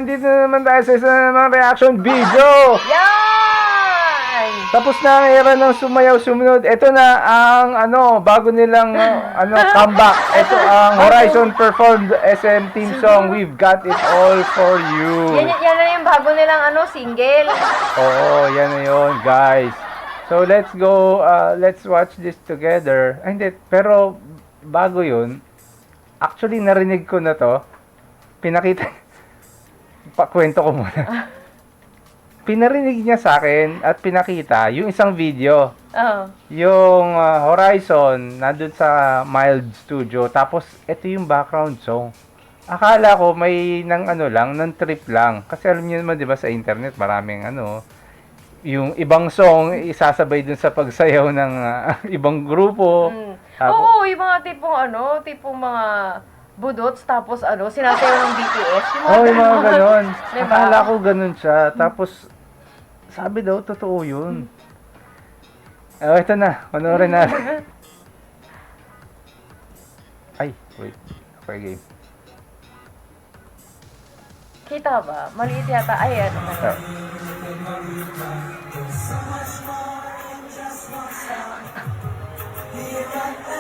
Dito na naman tayo sa isa na namang reaction video. Yan! Tapos na ang era ng sumayaw sumunod. Ito na ang bago nilang comeback. Ito ang Horizon performed SM team song We've Got It All For You. Yan na yung bago nilang single. Oo, yan na yun, guys. So let's go, let's watch this together. Ay, hindi, pero bago yun, actually narinig ko na to. Pinakita, pakwento ko muna. Pinarinig niya sa akin at pinakita yung isang video. Oo. Yung Horizon, nandun sa Mild Studio. Tapos, ito yung background song. Akala ko may ng trip lang. Kasi alam niyo naman, di ba, sa internet, maraming yung ibang song, isasabay dun sa pagsayaw ng ibang grupo. Oo, yung mga tipong mga budots, tapos sinasayaw ng BTS. Yung mga ganon. Diba? Akala ko ganon siya. Tapos, sabi daw, totoo yun. Ito na. Panoorin natin. Ay, wait. Okay, game. Kita ba? Maliit yata. Ay, Ah.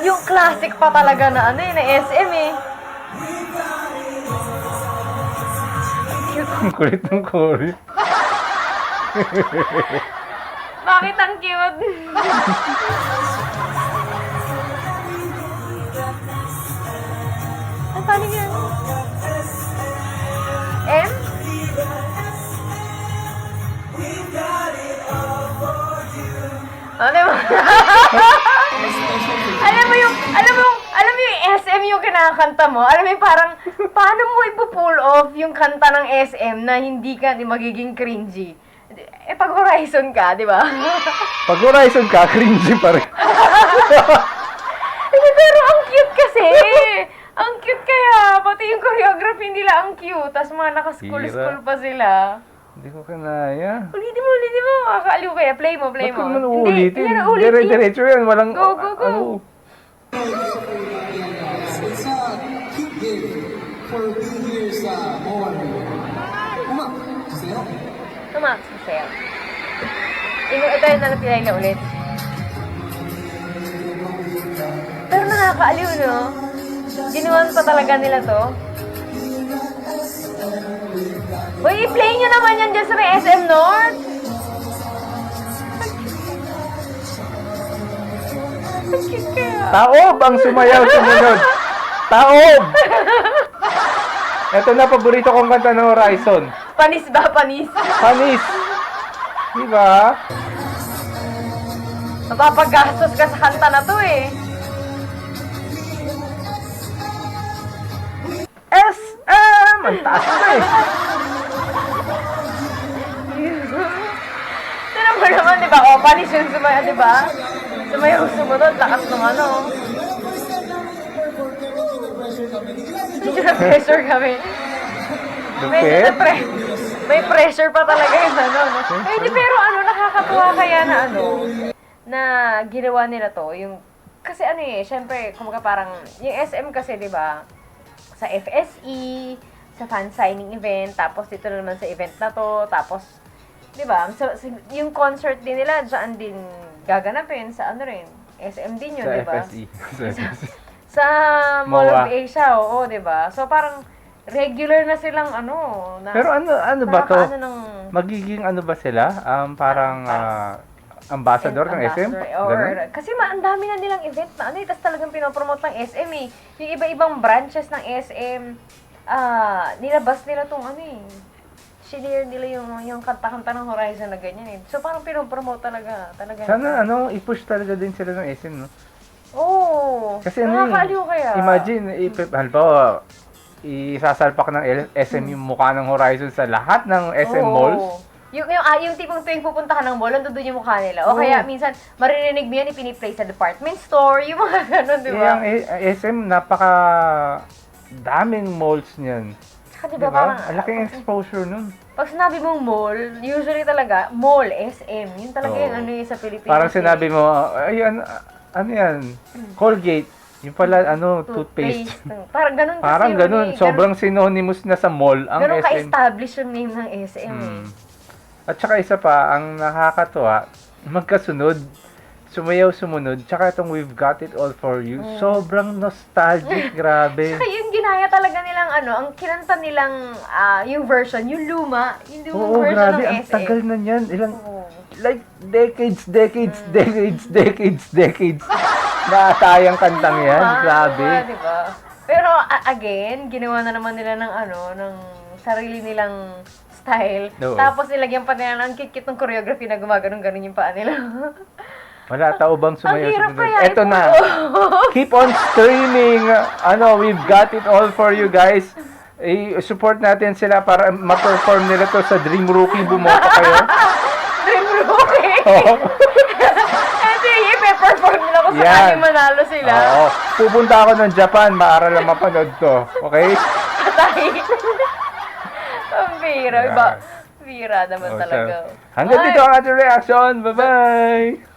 Yung classic pa talaga na na SM eh. Ang kulit ng Cory. Bakit ang cute? Ang paano yan? M? Ano mo? alam mo yung SM yung kinakanta mo? Alam mo yung parang, paano mo ipo-pull off yung kanta ng SM na hindi ka magiging cringy? Pag Horizon ka, di ba? Pag Horizon ka, cringy pa rin. Pero ang cute kasi. Ang cute kaya. Pati yung choreography nila ang cute. Tapos mga naka-school pa sila. Hindi ko kinaya. Ulitin mo. Makakaaliw kaya. Play mo. Ba't ko naman uulitin? Hindi na ulitin. Dire-diretso yan. Walang, Go. It's a cute game for being here sa Moan. Sayo. Tumakas masaya. Ito yung nalapilay na ulit. Pero nakakaaliw, no? Ginawan pa talaga nila to. Uy, i-play nyo naman yan dyan sa may SM North. Ang cute kaya. Taob ang sumayaw sumunod. Taob! Ito na, paborito kong kanta ng Horizon. Panis ba? Panis. Panis! Diba? Mapapagastos ka sa kanta na to eh. SM! Ang taas na eh. Tinan mo naman, di ba? O, panis yung sumayaw, di ba? Sumayaw sumunod, lakas ng Medyo na-pressure kami. Lupit? May pressure pa talaga yung no? Eh, di, pero nakakatuwa kaya na na ginawa nila to, yung, kasi syempre, kumbaga parang, yung SM kasi, di ba, sa FSE, sa fan signing event, tapos dito na naman sa event na to, tapos, di ba, yung concert din nila, dyan din gaganapin sa SM din yun, Sa di ba? FSE. Sa FSE. Sa Mall MOA. of Asia, oo, di ba? So, parang, regular na silang na, Pero ano ba to? ng Magiging ba sila? Parang ambassador ng SM? Ganun? Kasi ang dami na nilang event na tapos talagang pinopromote ng SM eh. Yung iba-ibang branches ng SM, nilabas nila tong sinare nila yung kanta-kanta ng Horizon na ganyan eh. So parang pinopromote talaga. Sana i-push talaga din sila ng SM, no? Oo. Kasi nakakaaliw kaya. Imagine, halimbawa, isasalpak ng SM yung mukha ng Horizon sa lahat ng SM malls. Yung tipong tuwing pupunta ka ng mall, doon yung mukha nila. O kaya minsan, maririnig mo yan, ipiniplay sa department store, yung mga ganun, di ba? Yung SM, napaka daming malls niyan. Tsaka diba, parang, Ang laking exposure nun. pag sinabi mong mall, usually talaga, mall, SM, yun talaga yung sa Pilipinas. Parang sinabi mo, ay, ano yan? Colgate. Yung pala, ano, toothpaste. Parang ganun kasi Parang yun ganun. eh. Sobrang synonymous na sa mall ang Ganun SM. ka-establish yung name ng SM eh. Hmm. At saka isa pa, ang nakakatuwa, magkasunod, sumayaw sumunod, tsaka itong We've Got It All For You, sobrang nostalgic, grabe. Saka yung ginaya talaga nilang ano, ang kinanta nilang yung version, yung lumang Oo, version grabe, ng ang SM. tagal na niyan. Ilang, Oo. like, decades na atayang kantang yan. Grabe. Diba? Pero again, ginawa na naman nila ng ano, ng sarili nilang style. Oo. Tapos nilagyan pa nila ng cute ng choreography na gumaganon-ganon yung paa nila. Wala tao bang Ang sumayaw hirap sumunod? kaya Eto na. ito. Keep on streaming. We've got it all for you guys. I-support natin sila para ma-perform nila to sa Dream Rookie. Bumoto kayo. Dream Rookie! Oo. Kasi i-perform nila kung Yan. sakaling manalo sila. Oo. Pupunta ako ng Japan. Maaral lang mapanood to. Okay? Patay. Ang bira. Iba. Bira naman Oh, talaga. Hanggang Ay. dito ang ating reaction. Bye-bye!